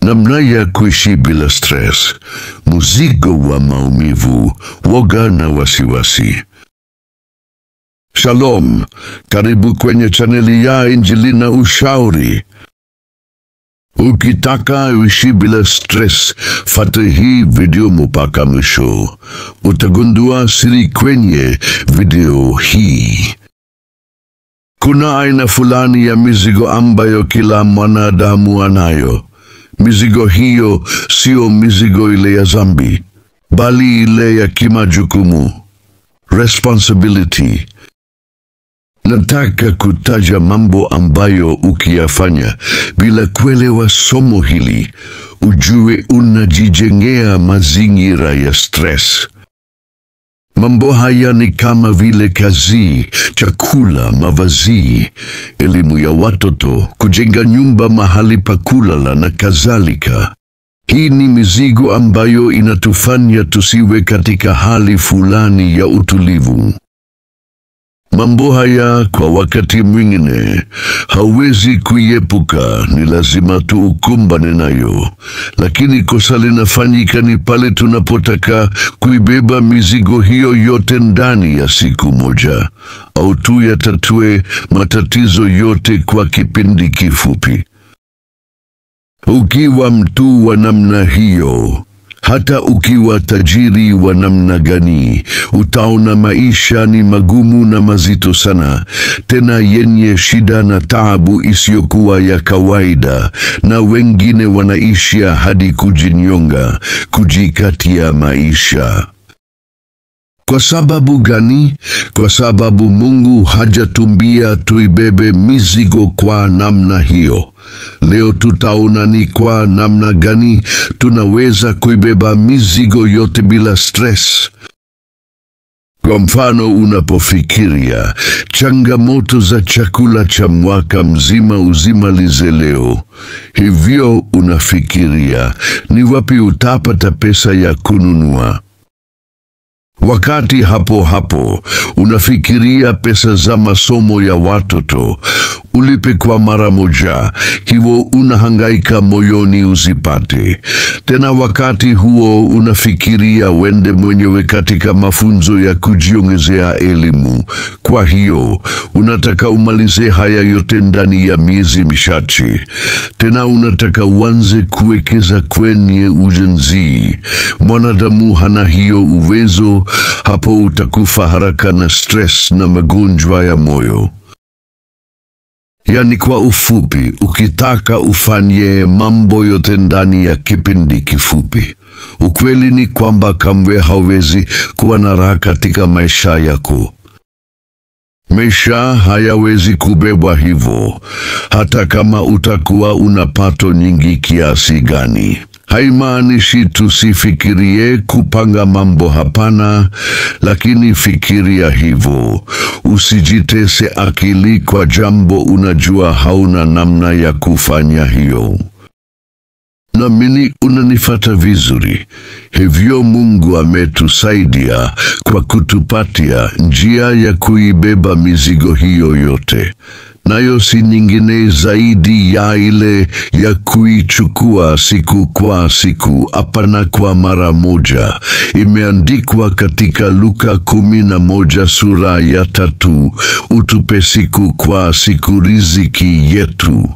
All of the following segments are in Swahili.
Namna ya kuishi bila stress, mzigo wa maumivu, woga na wasiwasi. Shalom, karibu kwenye chaneli ya Injili na Ushauri. Ukitaka uishi bila stress, fuata hii video mpaka mwisho. Utagundua siri kwenye video hii. Kuna aina fulani ya mizigo ambayo kila mwanadamu anayo. Mizigo hiyo sio mizigo ile ya dhambi, bali ile ya kimajukumu, responsibility. Nataka kutaja mambo ambayo ukiyafanya bila kuelewa somo hili, ujue unajijengea mazingira ya stress. Mambo haya ni kama vile kazi, chakula, mavazi, elimu ya watoto, kujenga nyumba, mahali pa kulala na kadhalika. Hii ni mizigo ambayo inatufanya tusiwe katika hali fulani ya utulivu. Mambo haya kwa wakati mwingine hauwezi kuiepuka, ni lazima tuukumbane nayo. Lakini kosa linafanyika ni pale tunapotaka kuibeba mizigo hiyo yote ndani ya siku moja, au tuyatatue matatizo yote kwa kipindi kifupi. Ukiwa mtu wa namna hiyo, hata ukiwa tajiri wa namna gani, utaona maisha ni magumu na mazito sana, tena yenye shida na taabu isiyokuwa ya kawaida, na wengine wanaishia hadi kujinyonga, kujikatia maisha. Kwa sababu gani? Kwa sababu Mungu hajatumbia tuibebe mizigo kwa namna hiyo. Leo tutaona ni kwa namna gani tunaweza kuibeba mizigo yote bila stress. Kwa mfano, unapofikiria changamoto za chakula cha mwaka mzima uzimalize leo, hivyo unafikiria ni wapi utapata pesa ya kununua. Wakati hapo hapo unafikiria pesa za masomo ya watoto, ulipe kwa mara moja, hivyo unahangaika moyoni uzipate. Tena wakati huo unafikiria wende mwenyewe katika mafunzo ya kujiongezea elimu. Kwa hiyo unataka umalize haya yote ndani ya miezi michache. Tena unataka uanze kuwekeza kwenye ujenzi. Mwanadamu hana hiyo uwezo. Hapo utakufa haraka na stress na magonjwa ya moyo. Yani kwa ufupi, ukitaka ufanye mambo yote ndani ya kipindi kifupi, ukweli ni kwamba kamwe hauwezi kuwa na raha katika maisha yako. Maisha hayawezi kubebwa hivyo, hata kama utakuwa una pato nyingi kiasi gani. Haimaanishi tusifikirie kupanga mambo, hapana, lakini fikiria hivyo. Usijitese akili kwa jambo unajua hauna namna ya kufanya hiyo. Naamini unanifata vizuri. Hivyo Mungu ametusaidia kwa kutupatia njia ya kuibeba mizigo hiyo yote. Nayo si nyingine zaidi ya ile ya kuichukua siku kwa siku, hapana kwa mara moja. Imeandikwa katika Luka 11 sura ya 3, utupe siku kwa siku riziki yetu.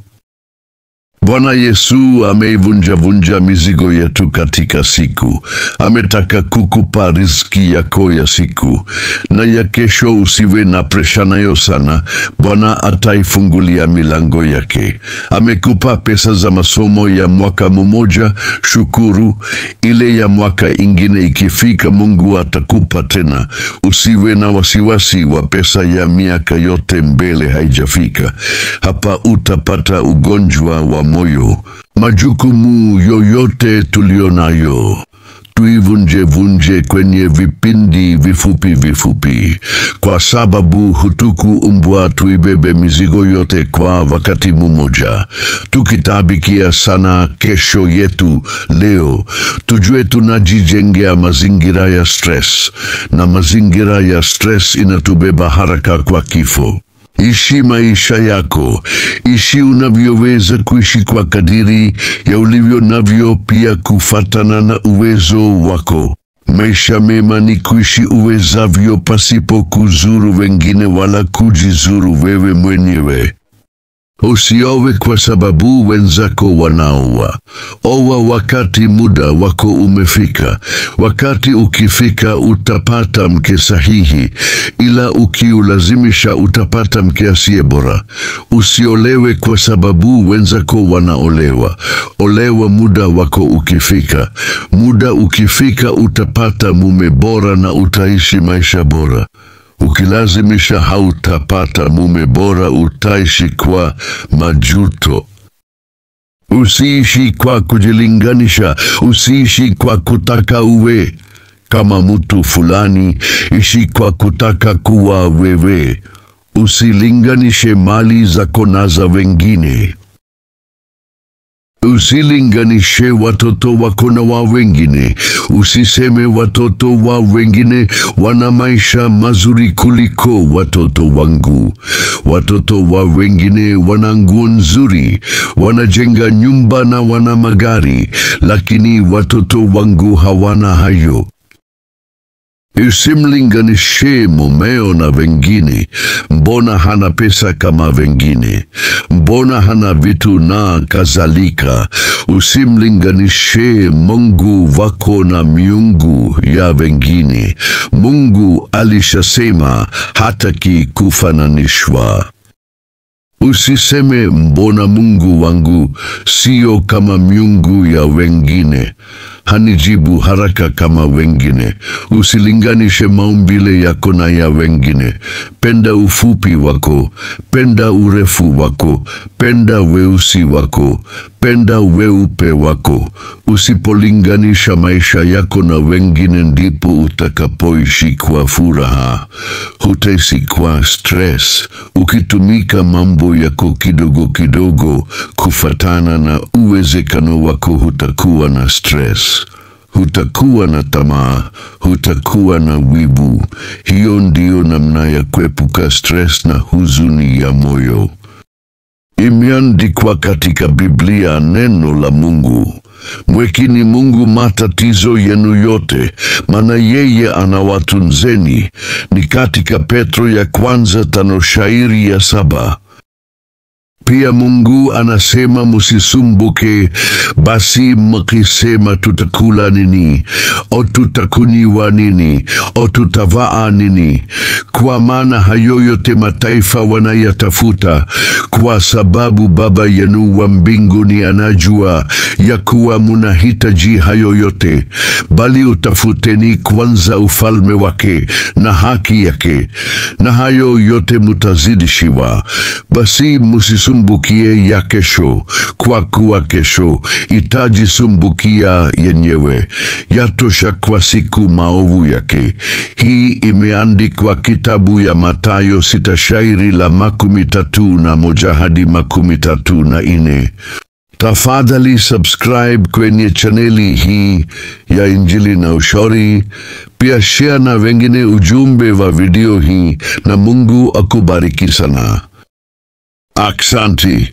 Bwana Yesu ameivunja mizigo yetu katika siku. Ametaka kukupa riziki yako ya siku, na ya kesho usiwe na presha nayo sana. Bwana ataifungulia milango yake. Amekupa pesa za masomo ya mwaka mmoja, shukuru. Ile ya mwaka ingine ikifika, Mungu atakupa tena. Usiwe na wasiwasi wa pesa ya miaka yote mbele haijafika. Hapa utapata ugonjwa wa moyo. Majukumu yoyote tulionayo tuivunje kwenye vipindi vifupi, kwa sababu hutukuumbwa tuibebe mizigo yote kwa wakati mmoja. Tukitabikia sana kesho yetu leo, tujue tunajijengea mazingira ya stress, na mazingira ya stress inatubeba haraka kwa kifo. Ishi maisha yako, ishi unavyoweza kuishi kwa kadiri ya ulivyo navyo, pia kufatana na uwezo wako. Maisha mema ni kuishi uwezavyo pasipo kuzuru wengine wala kujizuru wewe mwenyewe. Usiowe kwa sababu wenzako wanaoa. Oa wakati muda wako umefika. Wakati ukifika utapata mke sahihi, ila ukiulazimisha utapata mke asiye bora. Usiolewe kwa sababu wenzako wanaolewa. Olewa muda wako ukifika. Muda ukifika utapata mume bora na utaishi maisha bora. Ukilazimisha hautapata mume bora, utaishi kwa majuto. Usiishi kwa kujilinganisha, usiishi kwa kutaka uwe kama mtu fulani, ishi kwa kutaka kuwa wewe. Usilinganishe mali zako na za wengine. Usilinganishe watoto wako na wa wengine. Usiseme watoto wa wengine wana maisha mazuri kuliko watoto wangu. Watoto wa wengine wana nguo nzuri, wanajenga nyumba na wana magari, lakini watoto wangu hawana hayo. Usimlinganishe mumeo na wengine. Mbona hana pesa kama wengine? Mbona hana vitu na kadhalika? Usimlinganishe Mungu wako na miungu ya wengine. Mungu alishasema hataki kufananishwa. Usiseme mbona Mungu wangu sio kama miungu ya wengine, hanijibu haraka kama wengine. Usilinganishe maumbile yako na ya wengine. Penda ufupi wako, penda urefu wako, penda weusi wako, penda weupe wako. Usipolinganisha maisha yako na wengine ndipo utakapoishi kwa furaha. Hutaishi kwa stress. Ukitumika mambo yako kidogo kidogo kufatana na uwezekano wako, hutakuwa na stress. Hutakuwa na tamaa, hutakuwa na wivu. Hiyo ndio namna ya kuepuka stress na huzuni ya moyo. Imeandikwa katika Biblia, neno la Mungu: mwekeni Mungu matatizo yenu yote, maana yeye anawatunzeni. Ni katika Petro ya kwanza 5 shairi ya 7. Pia Mungu anasema musisumbuke basi mkisema tutakula nini, o tutakunywa nini, o tutavaa nini, kwa maana hayo yote mataifa wanayatafuta, kwa sababu Baba yenu wa mbinguni anajua ya kuwa munahitaji hayo yote. Bali utafuteni kwanza ufalme wake na haki yake, na hayo yote mutazidishiwa. Basi musisumbukie ya kesho, kwa kuwa kesho itajisumbukia yenyewe. Yatosha kwa siku maovu yake. Hii imeandikwa kitabu ya Mathayo 6 shairi la 31 hadi 34. Tafadhali subscribe kwenye chaneli hii ya Injili na Ushauri. Pia share na wengine ujumbe wa video hii, na Mungu akubariki sana. Aksanti.